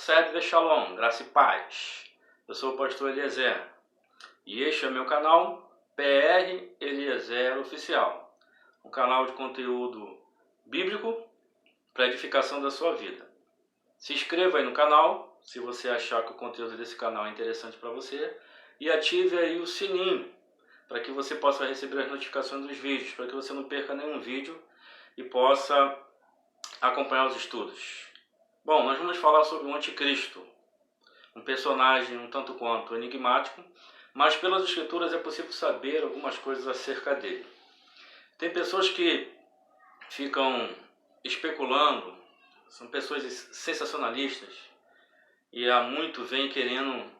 Sede de Shalom, graça e paz. Eu sou o pastor Eliezer e este é o meu canal PR Eliezer Oficial, um canal de conteúdo bíblico para edificação da sua vida. Se inscreva aí no canal se você achar que o conteúdo desse canal é interessante para você e ative aí o sininho para que você possa receber as notificações dos vídeos, para que você não perca nenhum vídeo e possa acompanhar os estudos. Bom, nós vamos falar sobre o Anticristo, um personagem um tanto quanto enigmático, mas pelas escrituras é possível saber algumas coisas acerca dele. Tem pessoas que ficam especulando, são pessoas sensacionalistas, e há muito vem querendo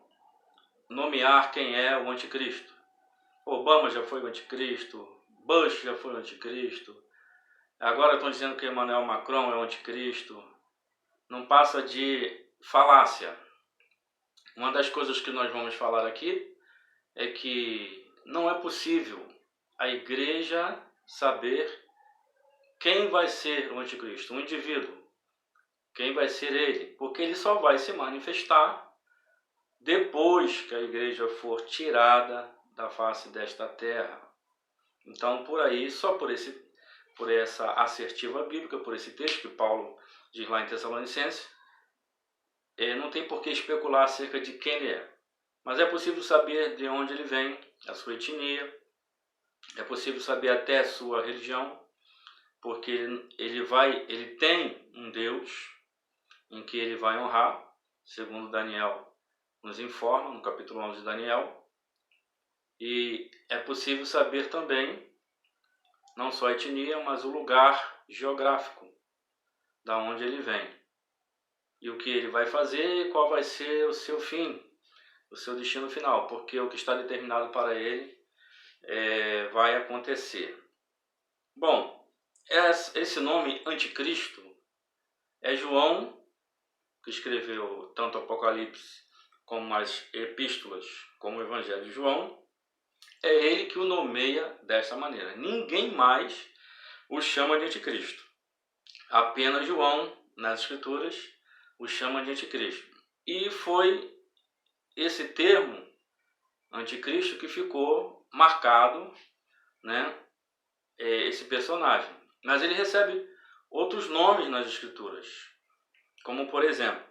nomear quem é o anticristo. Obama já foi o anticristo, Bush já foi o anticristo, agora estão dizendo que Emmanuel Macron é o anticristo. Não passa de falácia. Uma das coisas que nós vamos falar aqui é que não é possível a igreja saber quem vai ser o anticristo, um indivíduo, quem vai ser ele, porque ele só vai se manifestar depois que a igreja for tirada da face desta terra. Então, por aí, só por essa assertiva bíblica, por esse texto que Paulo diz lá em Tessalonicenses, não tem por que especular acerca de quem ele é. Mas é possível saber de onde ele vem, a sua etnia, é possível saber até a sua religião, porque ele tem um Deus em que ele vai honrar, segundo Daniel nos informa, no capítulo 11 de Daniel. E é possível saber também, não só a etnia, mas o lugar geográfico, da onde ele vem. E o que ele vai fazer e qual vai ser o seu fim, o seu destino final, porque o que está determinado para ele vai acontecer. Bom, esse nome Anticristo é João, que escreveu tanto o Apocalipse como as epístolas, como o Evangelho de João. É ele que o nomeia dessa maneira. Ninguém mais o chama de Anticristo. Apenas João, nas Escrituras, o chama de Anticristo. E foi esse termo, Anticristo, que ficou marcado, né, esse personagem. Mas ele recebe outros nomes nas Escrituras, como por exemplo,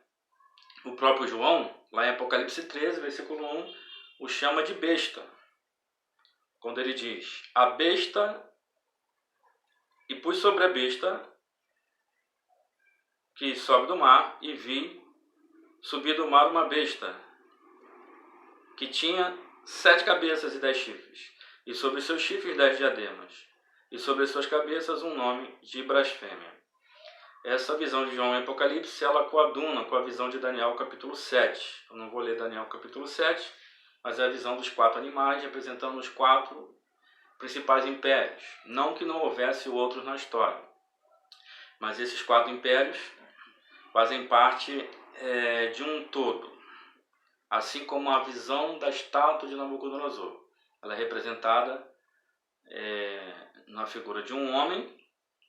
o próprio João, lá em Apocalipse 13, versículo 1, o chama de besta. Quando ele diz, a besta, e pus sobre a besta que sobe do mar, e vi subir do mar uma besta, que tinha 7 cabeças e 10 chifres, e sobre seus chifres 10 diademas, e sobre suas cabeças um nome de blasfêmia. Essa visão de João em Apocalipse, ela coaduna com a visão de Daniel capítulo 7. Eu não vou ler Daniel capítulo 7, mas é a visão dos 4 animais, representando os 4 principais impérios. Não que não houvesse outros na história, mas esses 4 impérios fazem parte de um todo. Assim como a visão da estátua de Nabucodonosor. Ela é representada na figura de um homem,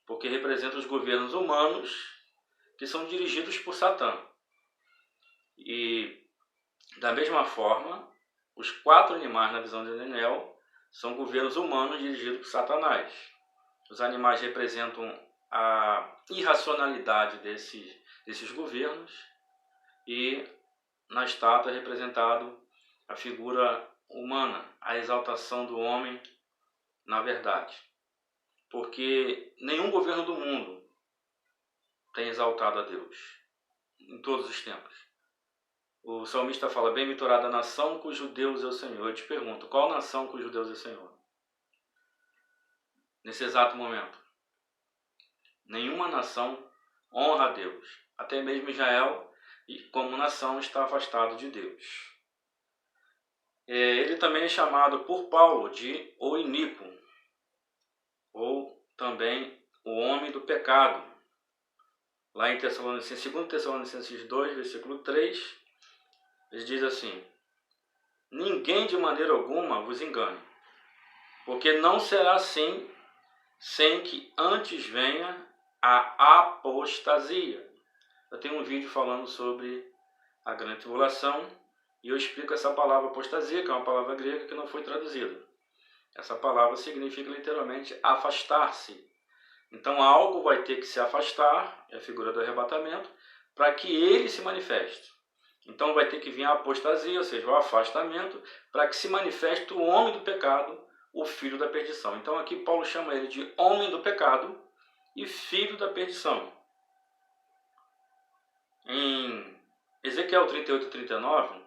porque representa os governos humanos que são dirigidos por Satã. E, da mesma forma, os 4 animais na visão de Daniel são governos humanos dirigidos por Satanás. Os animais representam a irracionalidade desses governos, e na estátua é representado a figura humana, a exaltação do homem na verdade. Porque nenhum governo do mundo tem exaltado a Deus em todos os tempos. O salmista fala, bem-aventurada a nação cujo Deus é o Senhor. Eu te pergunto, qual nação cujo Deus é o Senhor? Nesse exato momento. Nenhuma nação honra a Deus. Até mesmo Israel, como nação, está afastado de Deus. Ele também é chamado por Paulo de o iníquo, ou também o homem do pecado. Lá em 2 Tessalonicenses 2, versículo 3, ele diz assim, ninguém de maneira alguma vos engane, porque não será assim, sem que antes venha a apostasia. Eu tenho um vídeo falando sobre a grande tribulação, e eu explico essa palavra apostasia, que é uma palavra grega que não foi traduzida. Essa palavra significa literalmente afastar-se. Então algo vai ter que se afastar, é a figura do arrebatamento, para que ele se manifeste. Então vai ter que vir a apostasia, ou seja, o afastamento, para que se manifeste o homem do pecado, o filho da perdição. Então aqui Paulo chama ele de homem do pecado e filho da perdição. Em Ezequiel 38 e 39,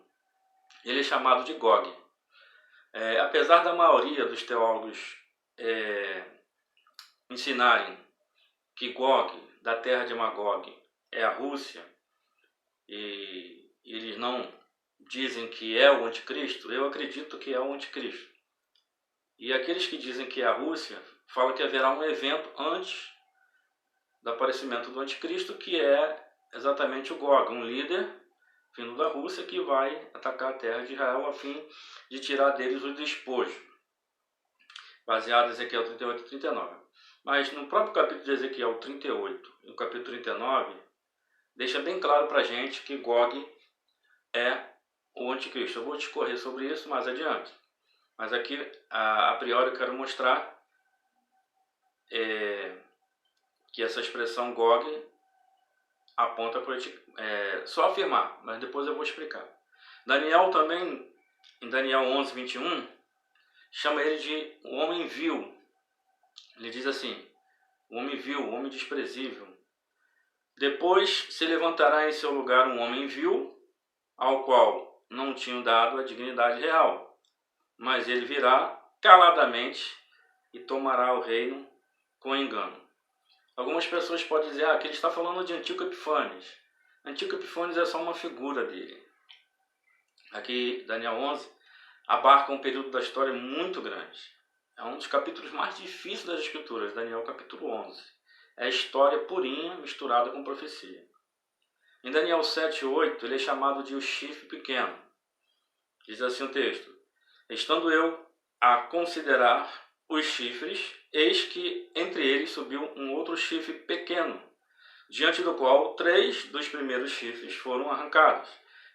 ele é chamado de Gog. Apesar da maioria dos teólogos ensinarem que Gog, da terra de Magog, é a Rússia, e eles não dizem que é o anticristo, eu acredito que é o anticristo. E aqueles que dizem que é a Rússia, falam que haverá um evento antes do aparecimento do anticristo, que é exatamente o Gog, um líder vindo da Rússia que vai atacar a terra de Israel a fim de tirar deles o despojo, baseado em Ezequiel 38 e 39. Mas no próprio capítulo de Ezequiel 38 e no capítulo 39, deixa bem claro para a gente que Gog é o anticristo. Eu vou discorrer sobre isso mais adiante. Mas aqui, a priori, eu quero mostrar que essa expressão Gog aponta para só afirmar, mas depois eu vou explicar. Daniel também, em Daniel 11, 21, chama ele de o homem vil. Ele diz assim: o homem vil, o homem desprezível. Depois se levantará em seu lugar um homem vil, ao qual não tinham dado a dignidade real, mas ele virá caladamente e tomará o reino com engano. Algumas pessoas podem dizer que ele está falando de Antíoco Epífanes. Antíoco Epífanes é só uma figura dele. Aqui, Daniel 11 abarca um período da história muito grande. É um dos capítulos mais difíceis das Escrituras, Daniel capítulo 11. É história purinha misturada com profecia. Em Daniel 7:8, ele é chamado de o chifre pequeno. Diz assim o texto: estando eu a considerar os chifres, eis que entre eles subiu um outro chifre pequeno, diante do qual 3 dos primeiros chifres foram arrancados.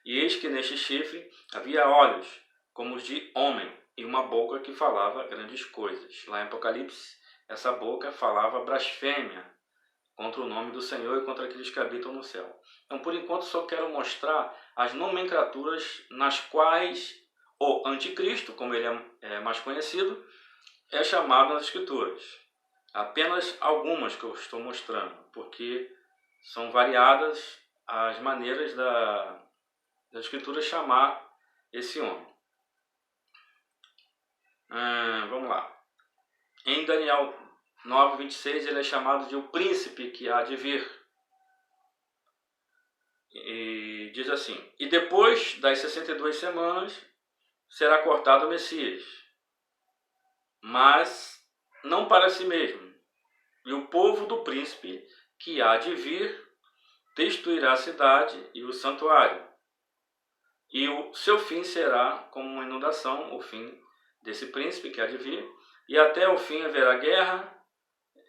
E eis que neste chifre havia olhos, como os de homem, e uma boca que falava grandes coisas. Lá em Apocalipse, essa boca falava blasfêmia contra o nome do Senhor e contra aqueles que habitam no céu. Então, por enquanto, só quero mostrar as nomenclaturas nas quais o anticristo, como ele é mais conhecido, é chamado nas Escrituras. Apenas algumas que eu estou mostrando, porque são variadas as maneiras da Escritura chamar esse homem. Vamos lá. Em Daniel 9:26, ele é chamado de o príncipe que há de vir. E diz assim: e depois das 62 semanas será cortado o Messias, mas não para si mesmo. E o povo do príncipe que há de vir destruirá a cidade e o santuário. E o seu fim será como uma inundação, o fim desse príncipe que há de vir, e até o fim haverá guerra,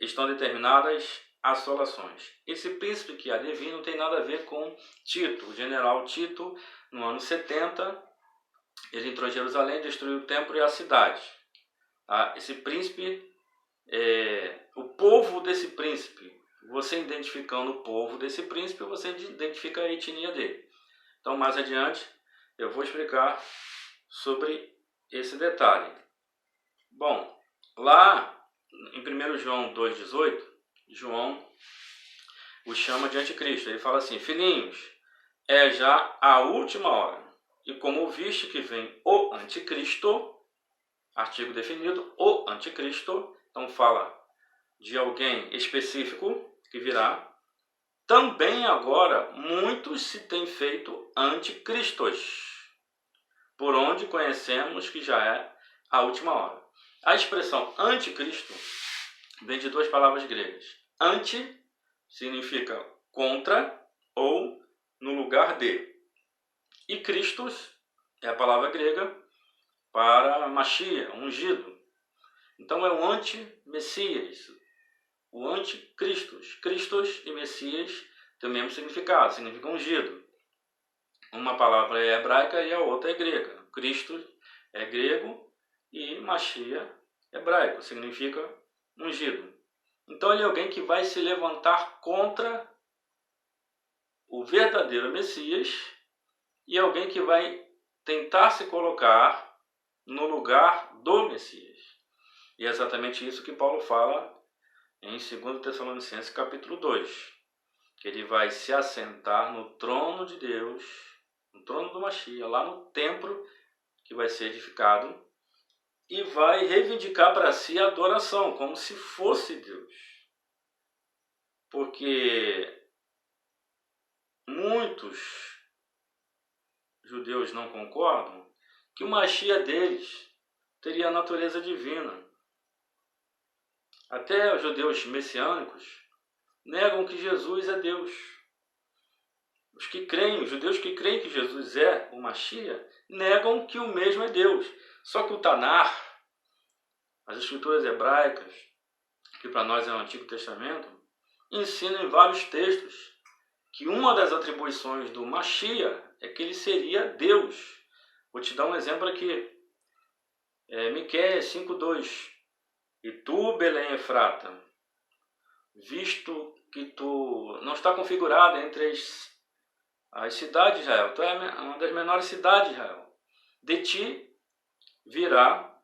estão determinadas assolações. Esse príncipe que há de vir não tem nada a ver com Tito. O general Tito, no ano 70, ele entrou em Jerusalém, destruiu o templo e a cidade. Esse príncipe, o povo desse príncipe, você identificando o povo desse príncipe, você identifica a etnia dele. Então, mais adiante, eu vou explicar sobre esse detalhe. Bom, lá em 1 João 2,18, João o chama de anticristo. Ele fala assim: filhinhos, é já a última hora. E como ouviste que vem o anticristo, artigo definido, o anticristo, então fala de alguém específico que virá, também agora muitos se têm feito anticristos, por onde conhecemos que já é a última hora. A expressão anticristo vem de 2 palavras gregas. Anti significa contra ou no lugar de. E Christos é a palavra grega para Machia, ungido. Então é o anti-Messias, o anticristos. Cristos e Messias têm o mesmo significado, significa ungido. uma palavra é hebraica e a outra é grega. Cristo é grego e Machia é hebraico, significa ungido. Então ele é alguém que vai se levantar contra o verdadeiro Messias e alguém que vai tentar se colocar no lugar do Messias. E é exatamente isso que Paulo fala em 2 Tessalonicenses capítulo 2, que ele vai se assentar no trono de Deus, no trono do Machia, lá no templo que vai ser edificado, e vai reivindicar para si a adoração, como se fosse Deus. Porque muitos judeus não concordam que o Machia deles teria a natureza divina. Até os judeus messiânicos negam que Jesus é Deus. Os judeus que creem que Jesus é o Machia, negam que o mesmo é Deus. Só que o Tanar, as escrituras hebraicas, que para nós é o Antigo Testamento, ensina em vários textos que uma das atribuições do Machia é que ele seria Deus. Vou te dar um exemplo aqui. Miqueias 5:2. E tu, Belém Efrata, visto que tu não está configurado entre as cidades de Israel, tu é uma das menores cidades de Israel, de ti virá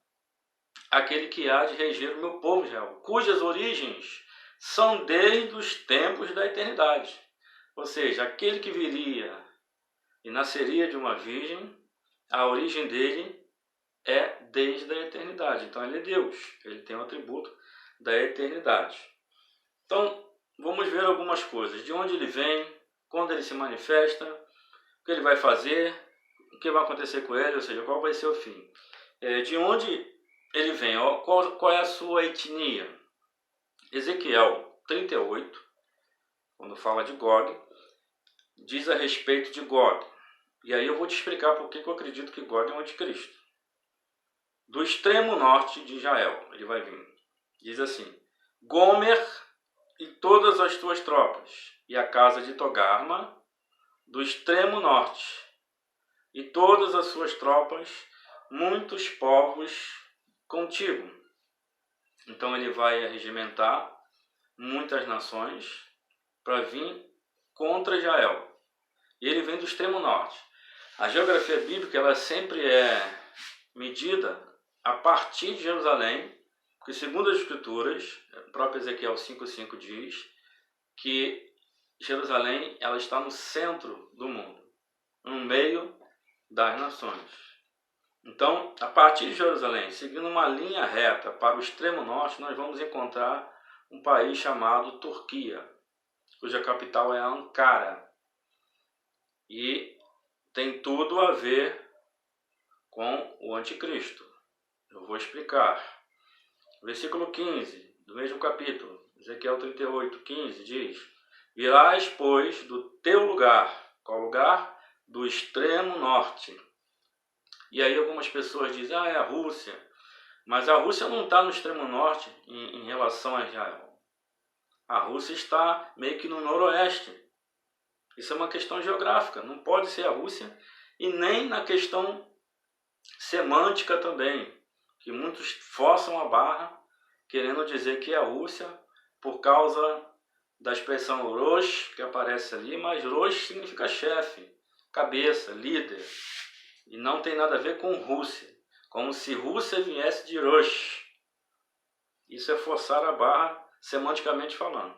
aquele que há de reger o meu povo Israel, cujas origens são desde os tempos da eternidade. Ou seja, aquele que viria e nasceria de uma virgem, a origem dele é desde a eternidade. Então ele é Deus, ele tem o atributo da eternidade. Então vamos ver algumas coisas, de onde ele vem, quando ele se manifesta, o que ele vai fazer, o que vai acontecer com ele, ou seja, qual vai ser o fim. De onde ele vem, qual é a sua etnia. Ezequiel 38, quando fala de Gog, diz a respeito de Gog. E aí eu vou te explicar por que eu acredito que Gog é um anticristo. Do extremo norte de Israel, ele vai vir. Diz assim: Gomer e todas as tuas tropas, e a casa de Togarma, do extremo norte, e todas as suas tropas, muitos povos contigo. Então ele vai regimentar muitas nações para vir contra Israel. E ele vem do extremo norte. A geografia bíblica ela sempre é medida a partir de Jerusalém, porque segundo as escrituras, o próprio Ezequiel 5:5 diz que Jerusalém ela está no centro do mundo, no meio das nações. Então, a partir de Jerusalém, seguindo uma linha reta para o extremo norte, nós vamos encontrar um país chamado Turquia, cuja capital é Ankara. E tem tudo a ver com o anticristo. Eu vou explicar. Versículo 15 do mesmo capítulo, Ezequiel 38:15 diz: Virás, pois, do teu lugar. Qual lugar? Do extremo norte. E aí algumas pessoas dizem, é a Rússia. Mas a Rússia não está no extremo norte em relação a Israel. A Rússia está meio que no noroeste. Isso é uma questão geográfica. Não pode ser a Rússia e nem na questão semântica também, que muitos forçam a barra querendo dizer que é a Rússia por causa da expressão Rosh, que aparece ali, mas Rosh significa chefe, cabeça, líder, e não tem nada a ver com Rússia, como se Rússia viesse de Rosh. Isso é forçar a barra semanticamente falando.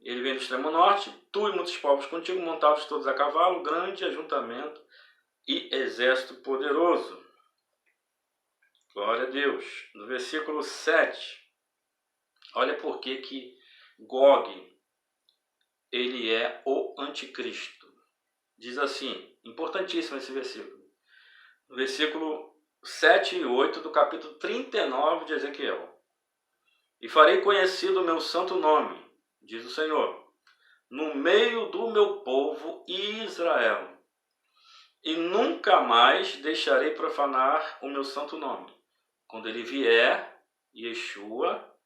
Ele vem do extremo norte, tu e muitos povos contigo, montados todos a cavalo, grande ajuntamento e exército poderoso. Glória a Deus. No versículo 7, olha por que Gog ele é o anticristo. Diz assim, importantíssimo esse versículo. No versículo 7 e 8 do capítulo 39 de Ezequiel. E farei conhecido o meu santo nome, diz o Senhor, no meio do meu povo Israel. E nunca mais deixarei profanar o meu santo nome. Quando ele vier, Yeshua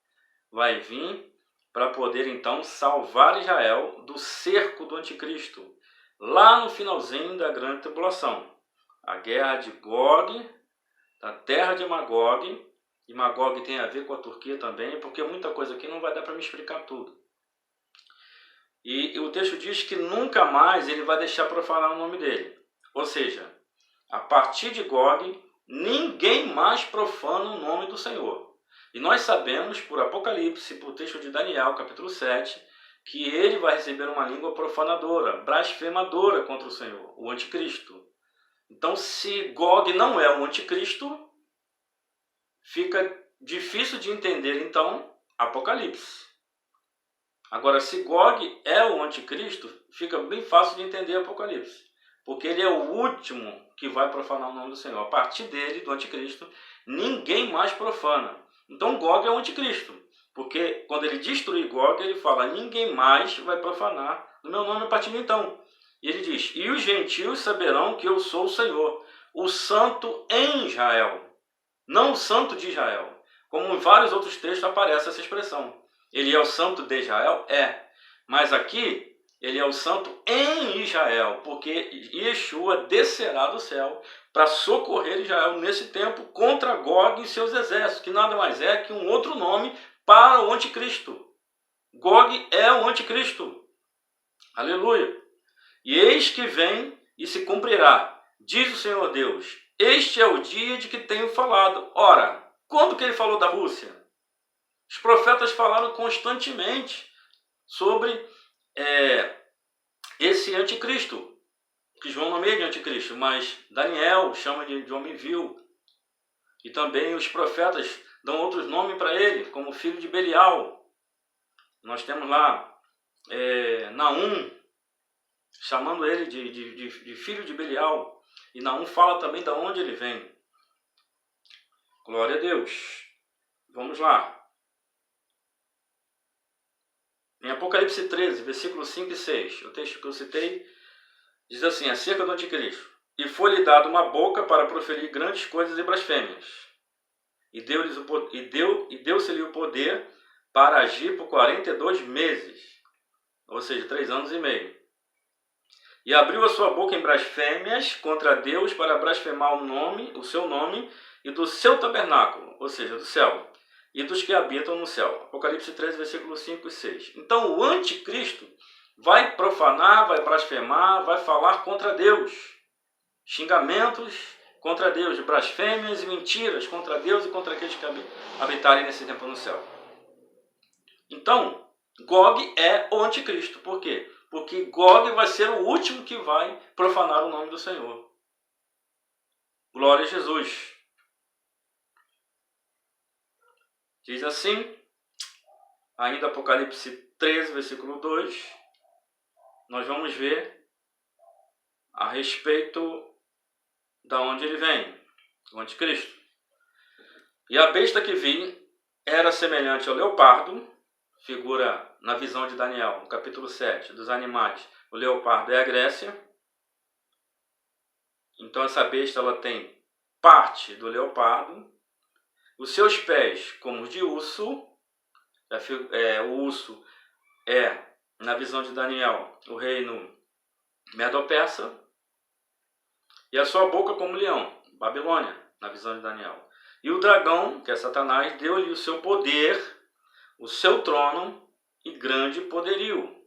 vai vir para poder então salvar Israel do cerco do anticristo. lá no finalzinho da grande tribulação. A guerra de Gog, da terra de Magog, e Magog tem a ver com a Turquia também, porque muita coisa aqui não vai dar para me explicar tudo. E o texto diz que nunca mais ele vai deixar profanar o nome dele. Ou seja, a partir de Gog, ninguém mais profana o nome do Senhor. E nós sabemos, por Apocalipse, por texto de Daniel, capítulo 7, que ele vai receber uma língua profanadora, blasfemadora contra o Senhor, o anticristo. Então, se Gog não é o anticristo, fica difícil de entender, então, Apocalipse. Agora, se Gog é o anticristo, fica bem fácil de entender Apocalipse. Porque ele é o último que vai profanar o nome do Senhor. A partir dele, do anticristo, ninguém mais profana. Então Gog é o anticristo. Porque quando ele destruir Gog, ele fala, ninguém mais vai profanar o meu nome a partir de então. E ele diz, e os gentios saberão que eu sou o Senhor, o santo em Israel. Não o santo de Israel. Como em vários outros textos aparece essa expressão. Ele é o santo de Israel? É. Mas aqui, ele é o santo em Israel, porque Yeshua descerá do céu para socorrer Israel nesse tempo contra Gog e seus exércitos, que nada mais é que um outro nome para o anticristo. Gog é o anticristo. Aleluia. E eis que vem e se cumprirá, diz o Senhor Deus. Este é o dia de que tenho falado. Ora, quando que ele falou da Rússia? Os profetas falaram constantemente sobre esse anticristo, que João nomeia de anticristo, mas Daniel chama de homem vil. E também os profetas dão outros nomes para ele, como filho de Belial. Nós temos lá Naum, chamando ele de filho de Belial. E Naum fala também de onde ele vem. Glória a Deus. Vamos lá. Em Apocalipse 13, versículos 5 e 6, o texto que eu citei, diz assim, acerca do anticristo. E foi-lhe dado uma boca para proferir grandes coisas e blasfêmias. E deu-se-lhe o poder para agir por 42 meses, ou seja, 3 anos e meio. E abriu a sua boca em blasfêmias contra Deus para blasfemar o seu nome e do seu tabernáculo, ou seja, do céu, e dos que habitam no céu. Apocalipse 13, versículos 5 e 6. Então o anticristo vai profanar, vai blasfemar, vai falar contra Deus. Xingamentos contra Deus, blasfêmias e mentiras contra Deus e contra aqueles que habitarem nesse tempo no céu. Então, Gog é o anticristo. Por quê? Porque Gog vai ser o último que vai profanar o nome do Senhor. Glória a Jesus. Diz assim, ainda Apocalipse 13, versículo 2, nós vamos ver a respeito da onde ele vem, o anticristo. E a besta que vi era semelhante ao leopardo, figura na visão de Daniel, no capítulo 7, dos animais. O leopardo é a Grécia. Então essa besta ela tem parte do leopardo. Os seus pés como os de urso. O urso é, na visão de Daniel, o reino Medo-Persa. E a sua boca como leão, Babilônia, na visão de Daniel. E o dragão, que é Satanás, deu-lhe o seu poder, o seu trono e grande poderio.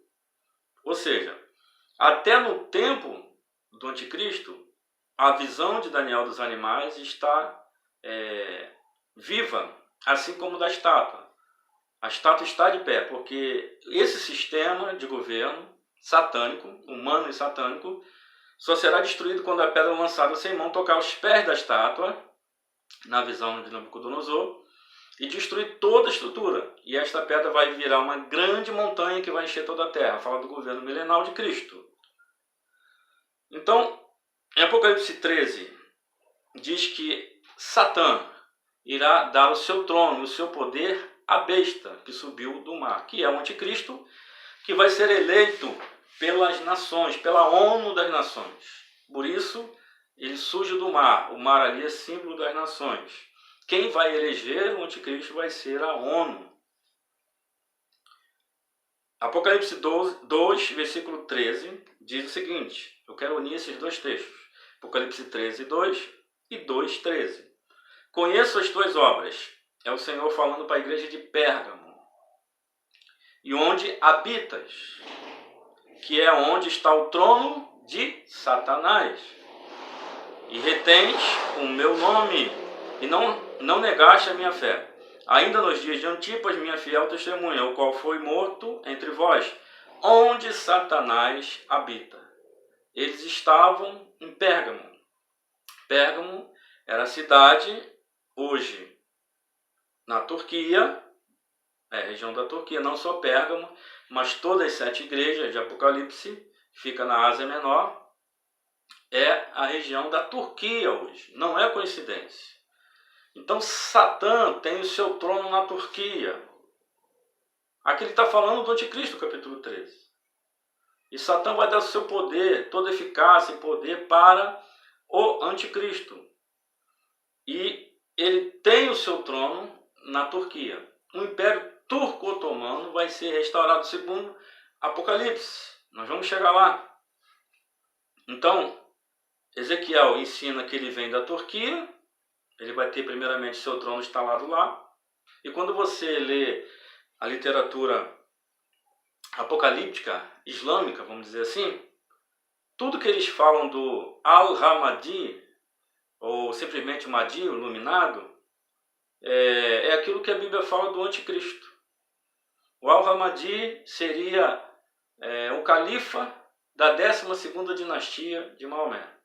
Ou seja, até no tempo do anticristo, a visão de Daniel dos animais está viva, assim como da estátua. A estátua está de pé, porque esse sistema de governo satânico, humano e satânico, só será destruído quando a pedra lançada sem mão tocar os pés da estátua, na visão de Nabucodonosor, e destruir toda a estrutura. E esta pedra vai virar uma grande montanha que vai encher toda a terra. Fala do governo milenal de Cristo. Então, em Apocalipse 13, diz que Satã irá dar o seu trono, o seu poder à besta que subiu do mar, que é o anticristo, que vai ser eleito pelas nações, pela ONU das nações. Por isso, ele surge do mar. O mar ali é símbolo das nações. Quem vai eleger o anticristo vai ser a ONU. Apocalipse 2, versículo 13, diz o seguinte, eu quero unir esses dois textos, Apocalipse 13, 2 e 2, 13. Conheço as tuas obras, é o Senhor falando para a igreja de Pérgamo, e onde habitas, que é onde está o trono de Satanás, e retens o meu nome, e não negaste a minha fé. Ainda nos dias de Antipas, minha fiel testemunha, o qual foi morto entre vós, onde Satanás habita. Eles estavam em Pérgamo. Pérgamo era a cidade, hoje, na Turquia, região da Turquia, não só Pérgamo, mas todas as 7 igrejas de Apocalipse, fica na Ásia Menor, é a região da Turquia hoje, não é coincidência. Então Satã tem o seu trono na Turquia. Aqui ele está falando do Anticristo, capítulo 13. E Satã vai dar o seu poder, toda eficácia e poder para o Anticristo. E ele tem o seu trono na Turquia. O Império Turco-Otomano vai ser restaurado segundo Apocalipse. Nós vamos chegar lá. Então, Ezequiel ensina que ele vem da Turquia. Ele vai ter primeiramente seu trono instalado lá. E quando você lê a literatura apocalíptica islâmica, vamos dizer assim, tudo que eles falam do Al-Hamadi, ou simplesmente Mahdi, o iluminado, é aquilo que a Bíblia fala do anticristo. O Al-Hamadi seria o califa da 12ª dinastia de Maomé.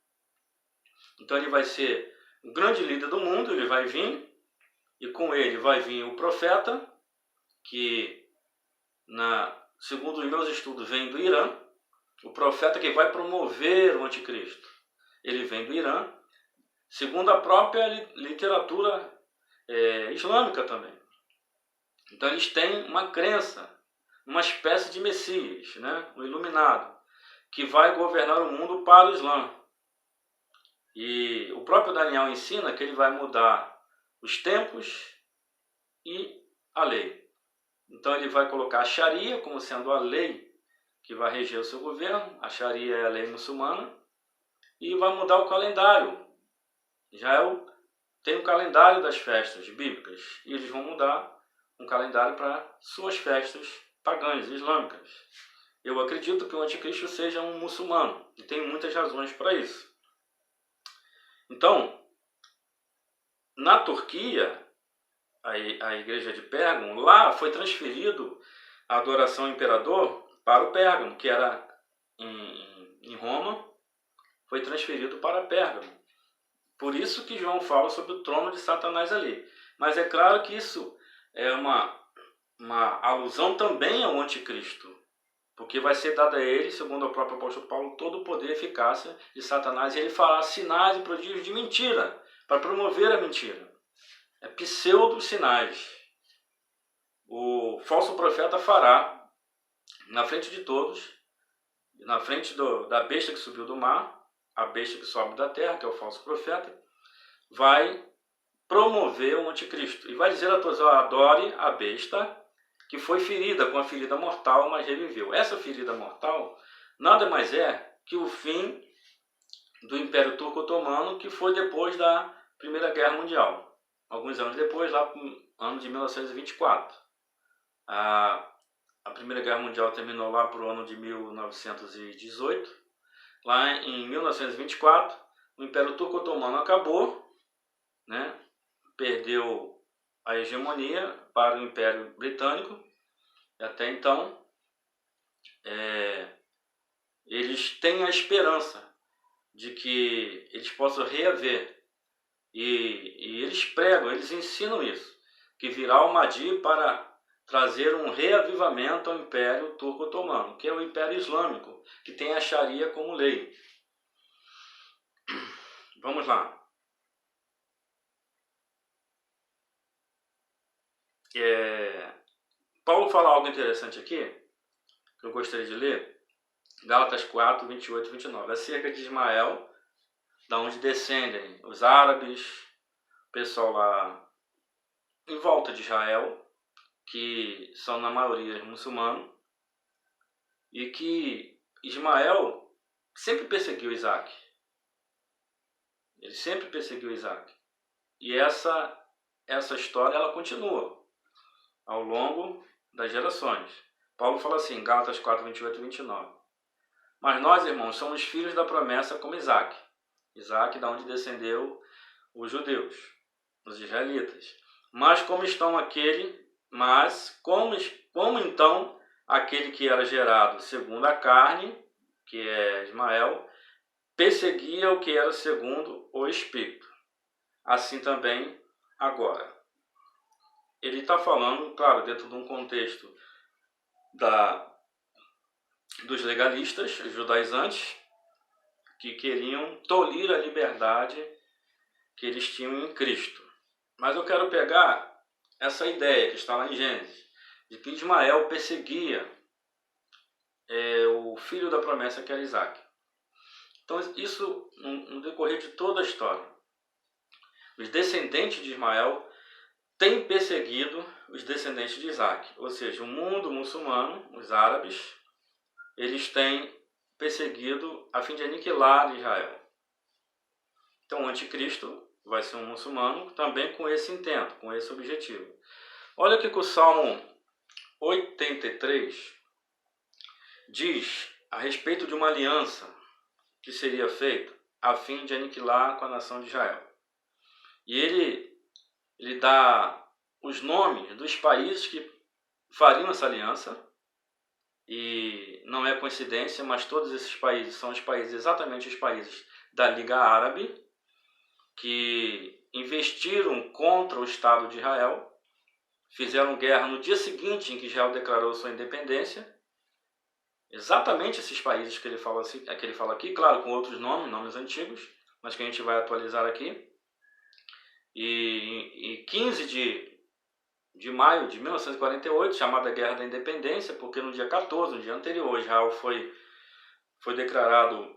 Então ele vai ser o grande líder do mundo, ele vai vir, e com ele vai vir o profeta, que, segundo os meus estudos, vem do Irã, o profeta que vai promover o anticristo. Ele vem do Irã, segundo a própria literatura islâmica também. Então eles têm uma crença, uma espécie de Messias, né? O iluminado, que vai governar o mundo para o Islã. E o próprio Daniel ensina que ele vai mudar os tempos e a lei. Então ele vai colocar a Sharia como sendo a lei que vai reger o seu governo. A Sharia é a lei muçulmana. E vai mudar o calendário. Tem o calendário das festas bíblicas. E eles vão mudar um calendário para suas festas pagãs, islâmicas. Eu acredito que o anticristo seja um muçulmano. E tem muitas razões para isso. Então, na Turquia, a igreja de Pérgamo, lá foi transferido a adoração ao imperador para o Pérgamo, que era em Roma, foi transferido para Pérgamo. Por isso que João fala sobre o trono de Satanás ali. Mas é claro que isso é uma alusão também ao anticristo, porque vai ser dado a ele, segundo o próprio apóstolo Paulo, todo o poder e eficácia de Satanás, e ele fará sinais e prodígios de mentira, para promover a mentira. É pseudo-sinais. O falso profeta fará, na frente de todos, na frente da besta que subiu do mar, a besta que sobe da terra, que é o falso profeta, vai promover o anticristo. E vai dizer a todos, adore a besta que foi ferida com a ferida mortal, mas reviveu. Essa ferida mortal nada mais é que o fim do Império Turco-Otomano, que foi depois da Primeira Guerra Mundial. Alguns anos depois, lá no ano de 1924. A Primeira Guerra Mundial terminou lá para o ano de 1918. Lá em 1924, o Império Turco-Otomano acabou, né? Perdeu a hegemonia para o Império Britânico. E até então, eles têm a esperança de que eles possam reaver. E eles pregam, eles ensinam isso, que virá o Mahdi para trazer um reavivamento ao Império Turco-Otomano, que é o Império Islâmico, que tem a Sharia como lei. Vamos lá. Paulo fala algo interessante aqui, que eu gostaria de ler, Gálatas 4, 28 e 29. Acerca de Ismael, da onde descendem os árabes, o pessoal lá em volta de Israel, que são na maioria muçulmanos, e que Ismael sempre perseguiu Isaac. Ele sempre perseguiu Isaac. E essa história ela continua ao longo das gerações. Paulo fala assim, Gálatas 4, 28 e 29. Mas nós, irmãos, somos filhos da promessa como Isaac. Isaac, da onde descendeu os judeus, os israelitas. Como então aquele que era gerado segundo a carne, que é Ismael, perseguia o que era segundo o Espírito. Assim também agora. Ele está falando, claro, dentro de um contexto dos legalistas, judaizantes, que queriam tolir a liberdade que eles tinham em Cristo. Mas eu quero pegar essa ideia que está lá em Gênesis, de que Ismael perseguia o filho da promessa que era Isaac. Então isso no decorrer de toda a história. Os descendentes de Ismael têm perseguido os descendentes de Isaac. Ou seja, o mundo muçulmano, os árabes, eles têm perseguido a fim de aniquilar Israel. Então o anticristo vai ser um muçulmano também com esse intento, com esse objetivo. Olha o que o Salmo 83 diz a respeito de uma aliança que seria feita a fim de aniquilar com a nação de Israel. E ele dá os nomes dos países que fariam essa aliança, e não é coincidência, mas todos esses países são exatamente os países da Liga Árabe, que investiram contra o Estado de Israel, fizeram guerra no dia seguinte em que Israel declarou sua independência. Exatamente esses países que ele fala aqui, claro, com outros nomes antigos, mas que a gente vai atualizar aqui. E 15 de maio de 1948, chamada Guerra da Independência, porque no dia 14, no dia anterior, Israel foi declarado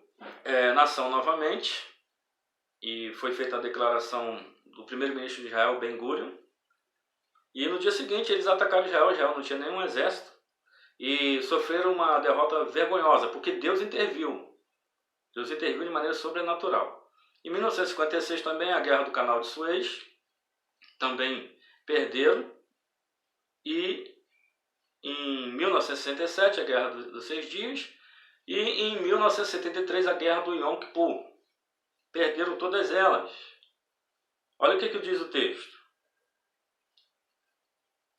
nação novamente, e foi feita a declaração do primeiro-ministro de Israel, Ben-Gurion, e no dia seguinte eles atacaram Israel não tinha nenhum exército, e sofreram uma derrota vergonhosa, porque Deus interviu de maneira sobrenatural. Em 1956 também a Guerra do Canal de Suez, também perderam, e em 1967 a Guerra dos 6 Dias, e em 1973 a Guerra do Yom Kippur. Perderam todas elas. Olha o que diz o texto.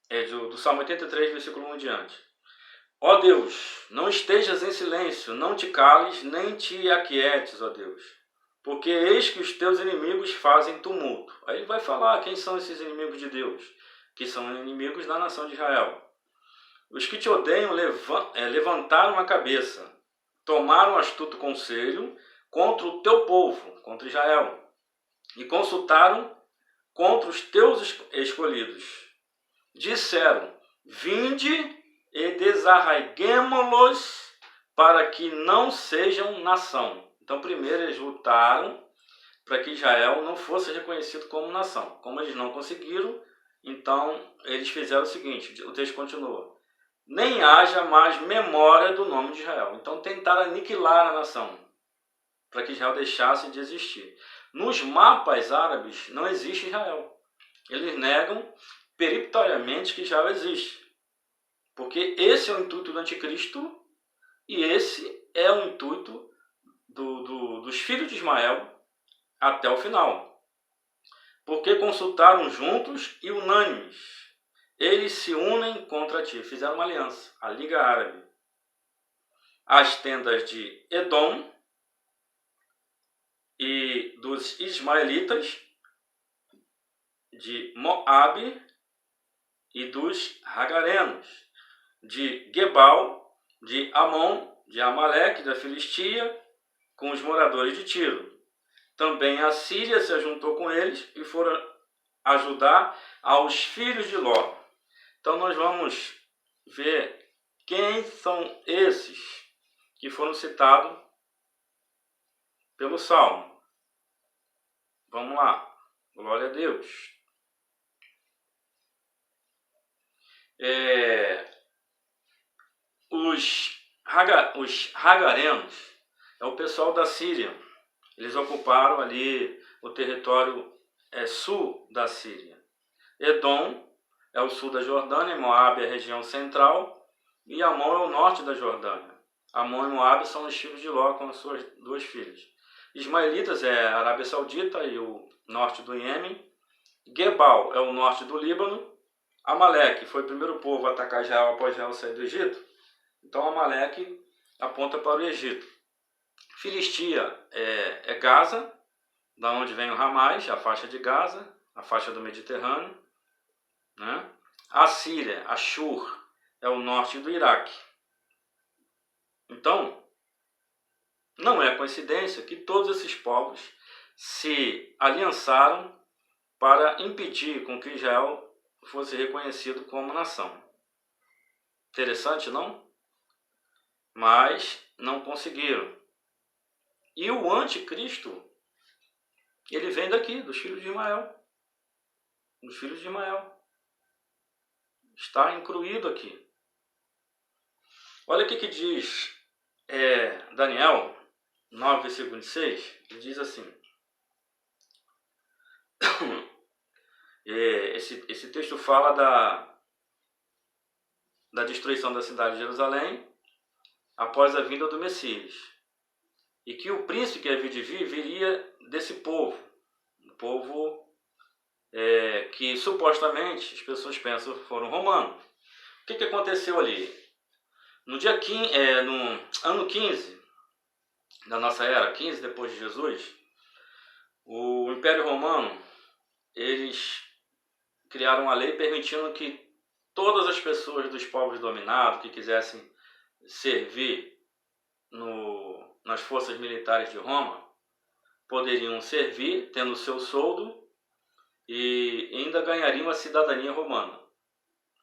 É do Salmo 83, versículo 1 em diante. Ó Deus, não estejas em silêncio, não te cales, nem te aquietes, ó Deus, porque eis que os teus inimigos fazem tumulto. Aí ele vai falar quem são esses inimigos de Deus, que são inimigos da nação de Israel. Os que te odeiam levantaram a cabeça, tomaram astuto conselho contra o teu povo, contra Israel, e consultaram contra os teus escolhidos. Disseram, vinde e desarraiguemo-los para que não sejam nação. Então primeiro eles lutaram para que Israel não fosse reconhecido como nação. Como eles não conseguiram, então eles fizeram o seguinte, o texto continua. Nem haja mais memória do nome de Israel. Então tentaram aniquilar a nação, para que Israel deixasse de existir. Nos mapas árabes não existe Israel. Eles negam peremptoriamente que Israel existe. Porque esse é o intuito do anticristo e esse é o intuito dos filhos de Ismael até o final. Porque consultaram juntos e unânimes. Eles se unem contra ti. Fizeram uma aliança, a Liga Árabe. As tendas de Edom e dos ismaelitas, de Moabe e dos Hagarenos, de Gebal, de Amon, de Amaleque, da Filistia, com os moradores de Tiro. Também a Síria se juntou com eles e foram ajudar aos filhos de Ló. Então nós vamos ver quem são esses que foram citados pelo Salmo. Vamos lá. Glória a Deus. Os Os hagarenos é o pessoal da Síria. Eles ocuparam ali o território sul da Síria. Edom é o sul da Jordânia, Moabe é a região central e Amon é o norte da Jordânia. Amon e Moabe são os filhos de Ló com as suas duas filhas. Ismaelitas é a Arábia Saudita e o norte do Iêmen. Gebal é o norte do Líbano. Amaleque foi o primeiro povo a atacar Israel após Israel sair do Egito. Então Amaleque aponta para o Egito. Filistia é Gaza, da onde vem o Hamas, a faixa de Gaza, a faixa do Mediterrâneo. Né? A Síria, Ashur, é o norte do Iraque. Então, não é coincidência que todos esses povos se aliançaram para impedir com que Israel fosse reconhecido como nação. Interessante, não? Mas não conseguiram. E o anticristo, ele vem daqui, dos filhos de Ismael. Dos filhos de Ismael. Está incluído aqui. Olha o que diz Daniel 9, versículo 26. Ele diz assim. Esse texto fala da destruição da cidade de Jerusalém após a vinda do Messias. E que o príncipe que havia de vir viria desse povo. Um povo que supostamente as pessoas pensam foram romanos. O que aconteceu ali? No ano 15 da nossa era, 15 depois de Jesus, o Império Romano, eles criaram uma lei permitindo que todas as pessoas dos povos dominados que quisessem servir nas forças militares de Roma poderiam servir, tendo seu soldo, e ainda ganhariam a cidadania romana.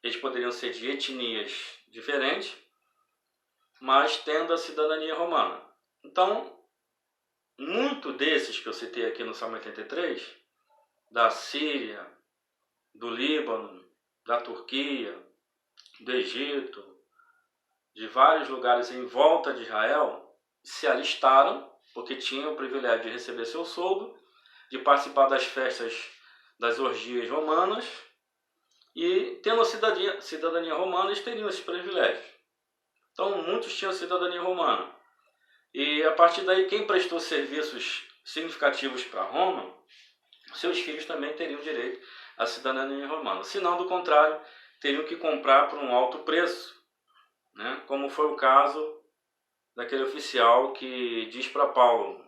Eles poderiam ser de etnias diferentes, mas tendo a cidadania romana. Então, muito desses que eu citei aqui no Salmo 83, da Síria, do Líbano, da Turquia, do Egito, de vários lugares em volta de Israel, se alistaram, porque tinham o privilégio de receber seu soldo, de participar das festas das orgias romanas, e tendo a cidadania romana, eles teriam esse privilégio. Então, muitos tinham cidadania romana. E a partir daí, quem prestou serviços significativos para Roma, seus filhos também teriam direito à cidadania romana. Se não, do contrário, teriam que comprar por um alto preço, né? Como foi o caso daquele oficial que diz para Paulo,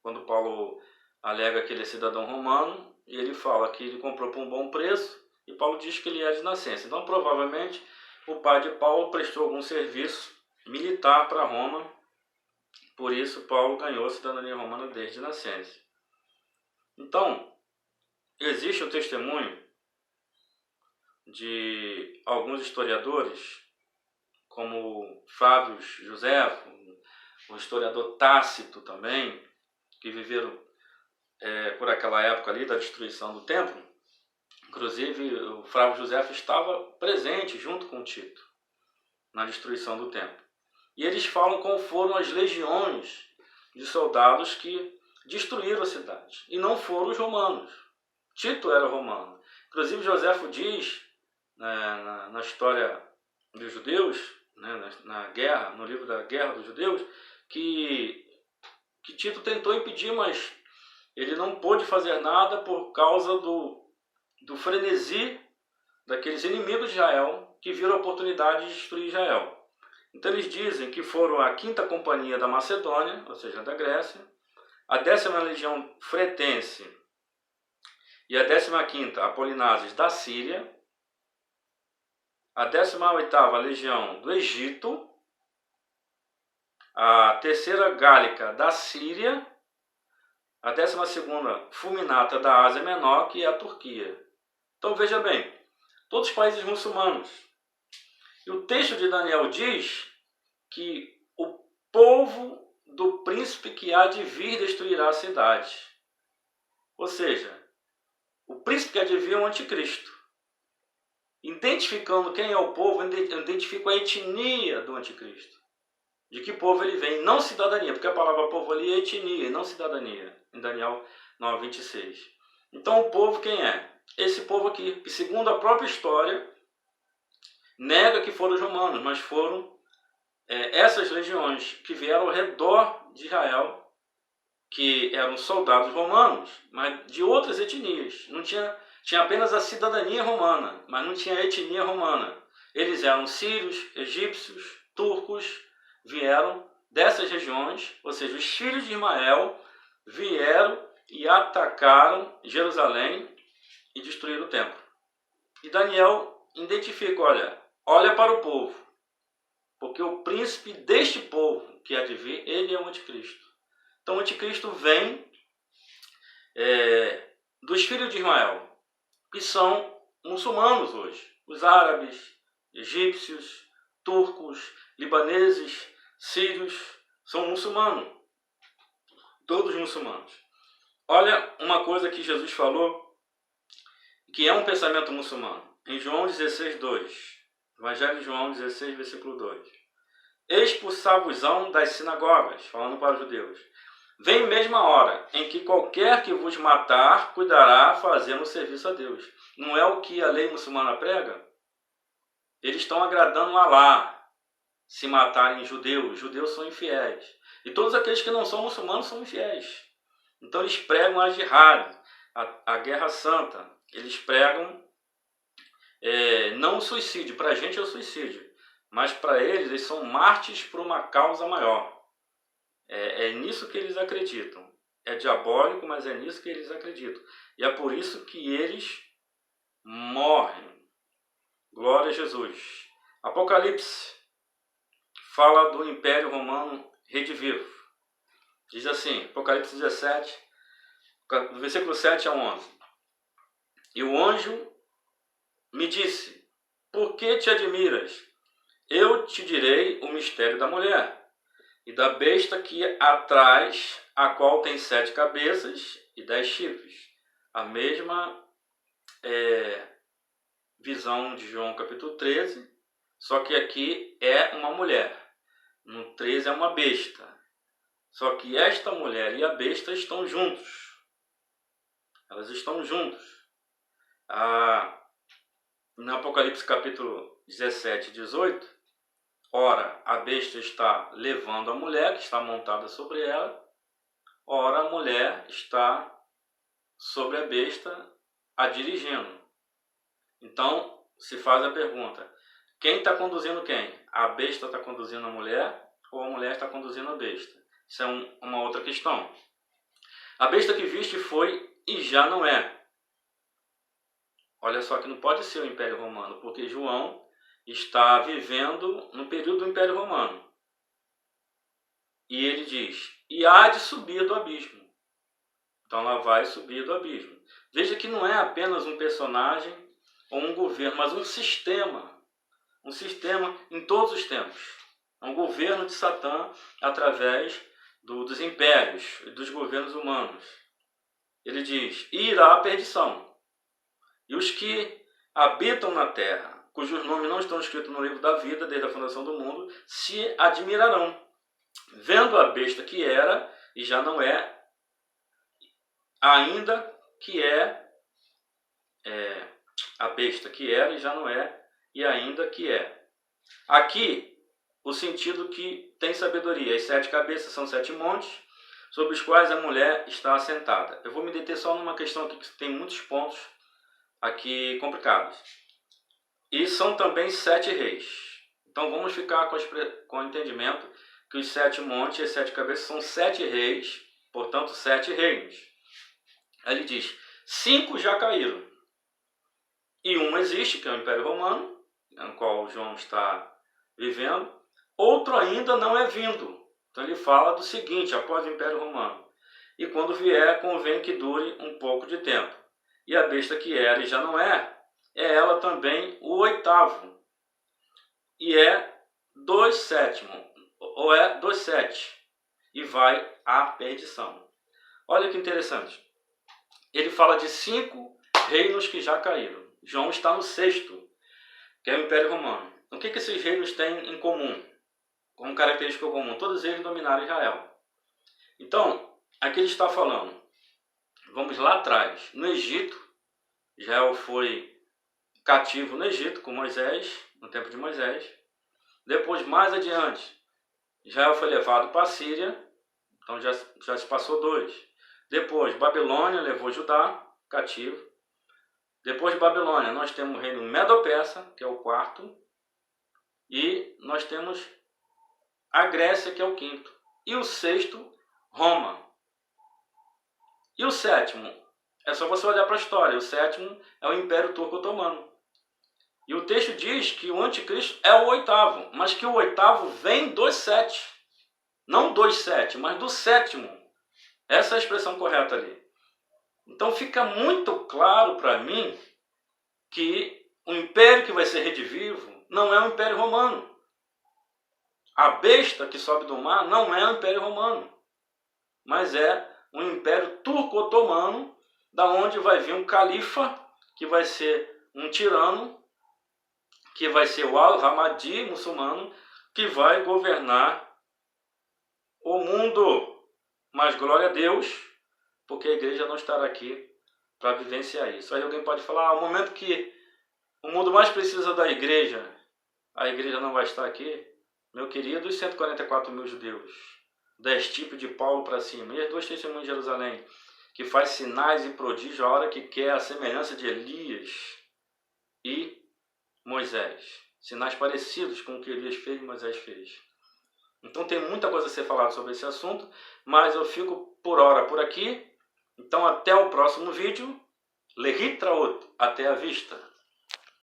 quando Paulo alega que ele é cidadão romano, e ele fala que ele comprou por um bom preço, e Paulo diz que ele é de nascença. Então, provavelmente, o pai de Paulo prestou algum serviço militar para Roma, por isso Paulo ganhou a cidadania romana desde nascença. Então, existe o testemunho de alguns historiadores, como Flávio Joséfo, o historiador Tácito também, que viveram por aquela época ali da destruição do templo. Inclusive, o Flávio Joséfo estava presente junto com Tito na destruição do templo. E eles falam como foram as legiões de soldados que destruíram a cidade. E não foram os romanos. Tito era romano. Inclusive, Joséfo diz, na história dos judeus, né, na guerra, no livro da Guerra dos Judeus, que Tito tentou impedir, mas ele não pôde fazer nada por causa do frenesi daqueles inimigos de Israel que viram a oportunidade de destruir Israel. Então eles dizem que foram a 5ª Companhia da Macedônia, ou seja, da Grécia, a 10ª Legião Fretense e a 15ª Apolinásias da Síria, a 18ª Legião do Egito, a 3ª Gálica da Síria, a 12ª Fulminata da Ásia Menor, que é a Turquia. Então veja bem, todos os países muçulmanos. E o texto de Daniel diz que o povo do príncipe que há de vir destruirá a cidade. Ou seja, o príncipe que há de vir é o anticristo. Identificando quem é o povo, identifica a etnia do anticristo. de que povo ele vem, não cidadania, porque a palavra povo ali é etnia, e não cidadania, em Daniel 9:26. Então o povo quem é? Esse povo aqui, que segundo a própria história, nega que foram os romanos, mas foram essas legiões que vieram ao redor de Israel, que eram soldados romanos, mas de outras etnias. Não tinha apenas a cidadania romana, mas não tinha a etnia romana. Eles eram sírios, egípcios, turcos, vieram dessas regiões, ou seja, os filhos de Ismael vieram e atacaram Jerusalém e destruíram o templo. E Daniel identifica, olha para o povo, porque o príncipe deste povo que há de vir, ele é o anticristo. Então o anticristo vem dos filhos de Ismael, que são muçulmanos hoje. Os árabes, egípcios, turcos, libaneses, sírios, são muçulmanos. Todos muçulmanos. Olha uma coisa que Jesus falou, que é um pensamento muçulmano. Em João 16:2. Evangelho de João 16, versículo 2. Expulsar-vos-ão das sinagogas, falando para os judeus. Vem mesma hora em que qualquer que vos matar cuidará fazendo serviço a Deus. Não é o que a lei muçulmana prega? Eles estão agradando a Alá, se matarem judeus. Judeus são infiéis. E todos aqueles que não são muçulmanos são infiéis. Então eles pregam a jihad, a guerra santa. Eles pregam não o suicídio. Para a gente é o suicídio. Mas para eles são mártires por uma causa maior. É nisso que eles acreditam. É diabólico, mas é nisso que eles acreditam. E é por isso que eles morrem. Glória a Jesus. Apocalipse fala do Império Romano redivivo. Diz assim, Apocalipse 17, versículo 7 a 11. E o anjo me disse, por que te admiras? Eu te direi o mistério da mulher e da besta que atrás, a qual tem 7 cabeças e 10 chifres. A mesma visão de João capítulo 13, só que aqui é uma mulher. No 13 é uma besta. Só que esta mulher e a besta estão juntos. Elas estão juntas. No Apocalipse capítulo 17 e 18, ora, a besta está levando a mulher, que está montada sobre ela. Ora, a mulher está sobre a besta, a dirigindo. Então, se faz a pergunta, quem está conduzindo quem? A besta está conduzindo a mulher ou a mulher está conduzindo a besta? Isso é uma outra questão. A besta que viste foi e já não é. Olha só que não pode ser o Império Romano, porque João está vivendo no período do Império Romano. E ele diz, e há de subir do abismo. Então ela vai subir do abismo. Veja que não é apenas um personagem ou um governo, mas um sistema. Um sistema em todos os tempos. É um governo de Satã através dos impérios e dos governos humanos. Ele diz, e irá à perdição. E os que habitam na terra, cujos nomes não estão escritos no livro da vida, desde a fundação do mundo, se admirarão, vendo a besta que era e já não é, ainda que a besta que era e já não é, e ainda que é. Aqui, o sentido que tem sabedoria. As 7 cabeças são 7 montes, sobre os quais a mulher está assentada. Eu vou me deter só numa questão aqui que tem muitos pontos aqui complicados. E são também 7 reis. Então vamos ficar com o entendimento que os 7 montes e as 7 cabeças são 7 reis, portanto 7 reinos. Aí ele diz, 5 já caíram. E um existe, que é o Império Romano, no qual João está vivendo. Outro ainda não é vindo. Então ele fala do seguinte, após o Império Romano. E quando vier, convém que dure um pouco de tempo. E a besta que era e já não é ela também o 8º. E é 2/7, ou é 2/7. E vai à perdição. Olha que interessante. Ele fala de 5 reinos que já caíram. João está no 6º, que é o Império Romano. O que esses reinos têm em comum? como característica comum, todos eles dominaram Israel. Então, aqui ele está falando, vamos lá atrás, no Egito, Israel foi cativo no Egito com Moisés, no tempo de Moisés. Depois, mais adiante, Israel foi levado para a Síria, então já se passou 2. Depois, Babilônia levou Judá cativo. Depois de Babilônia, nós temos o reino Medo-Persa, que é o 4º. E nós temos a Grécia, que é o 5º. E o 6º, Roma. E o 7º, é só você olhar para a história, o 7º é o Império Turco-Otomano. E o texto diz que o anticristo é o 8º, mas que o 8º vem dos 7. Não dos 7, mas do 7º. Essa é a expressão correta ali. Então fica muito claro para mim que o império que vai ser redivivo não é o Império Romano. A besta que sobe do mar não é o Império Romano, mas é o Império Turco-Otomano, da onde vai vir um califa, que vai ser um tirano, que vai ser o Al-Hamadi muçulmano, que vai governar o mundo. Mas glória a Deus, porque a igreja não estará aqui para vivenciar isso. Aí alguém pode falar, o momento que o mundo mais precisa da igreja, a igreja não vai estar aqui. Meu querido, os 144 mil judeus, 10 tipos de Paulo para cima, e as 2 testemunhas de Jerusalém, que faz sinais e prodígios a hora que quer, a semelhança de Elias e Moisés. Sinais parecidos com o que Elias fez e Moisés fez. Então tem muita coisa a ser falada sobre esse assunto, mas eu fico por hora por aqui. Então até o próximo vídeo. Lehitraot, até a vista.